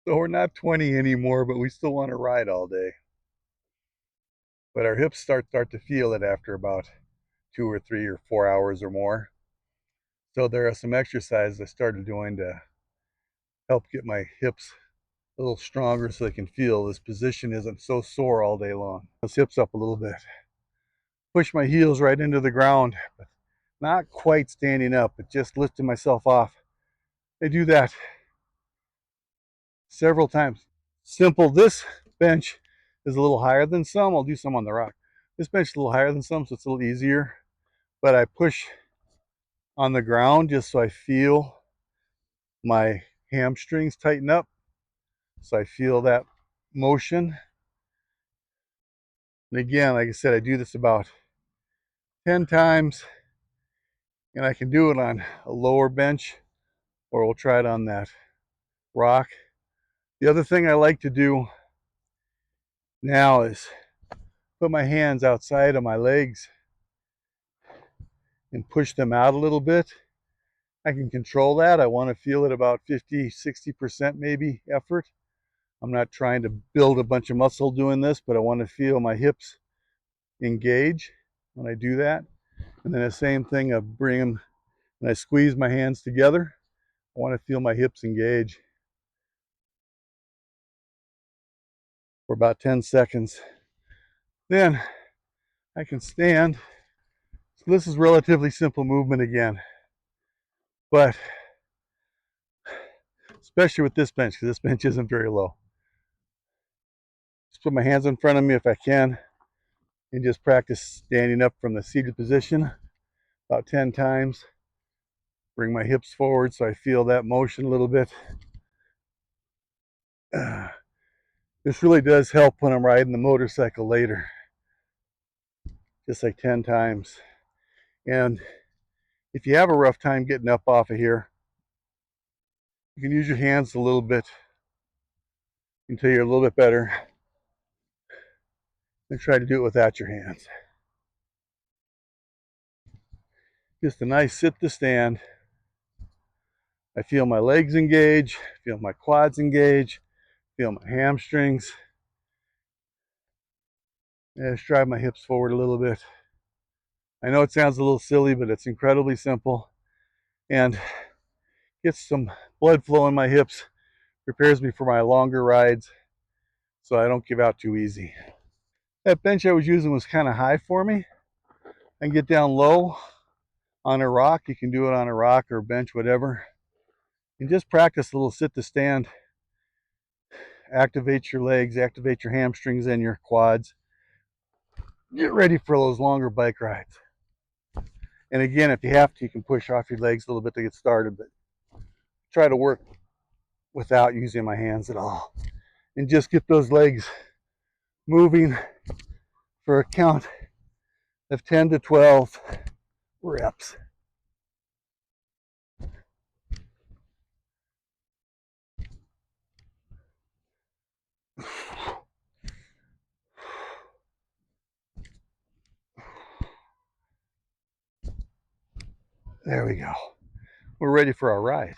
So we're not 20 anymore, but we still want to ride all day. But our hips start to feel it after about 2 or 3 or 4 hours or more. So there are some exercises I started doing to help get my hips a little stronger so they can feel this position isn't so sore all day long. Those hips up a little bit. Push my heels right into the ground, but not quite standing up, but just lifting myself off. I do that several times. Simple. This bench is a little higher than some. I'll do some on the rock. This bench is a little higher than some, so it's a little easier. But I push on the ground just so I feel my hamstrings tighten up. So I feel that motion. And again, like I said, I do this about 10 times, and I can do it on a lower bench, or we'll try it on that rock. The other thing I like to do now is put my hands outside of my legs and push them out a little bit. I can control that. I want to feel it about 50–60% maybe effort. I'm not trying to build a bunch of muscle doing this, but I want to feel my hips engage when I do that. And then the same thing, I bring them and I squeeze my hands together. I want to feel my hips engage for about 10 seconds. Then I can stand. So this is relatively simple movement again, but especially with this bench, because this bench isn't very low. Just put my hands in front of me if I can, and just practice standing up from the seated position about 10 times. Bring my hips forward so I feel that motion a little bit. This really does help when I'm riding the motorcycle later. Just like 10 times. And if you have a rough time getting up off of here, you can use your hands a little bit until you're a little bit better. And try to do it without your hands. Just a nice sit to stand. I feel my legs engage, feel my quads engage, feel my hamstrings. And just drive my hips forward a little bit. I know it sounds a little silly, but it's incredibly simple. And gets some blood flow in my hips, prepares me for my longer rides so I don't give out too easy. That bench I was using was kind of high for me. I can get down low on a rock. You can do it on a rock or a bench, whatever. And just practice a little sit to stand. Activate your legs, activate your hamstrings and your quads. Get ready for those longer bike rides. And again, if you have to, you can push off your legs a little bit to get started, but try to work without using my hands at all. And just get those legs moving for a count of 10 to 12 reps. There we go. We're ready for our ride.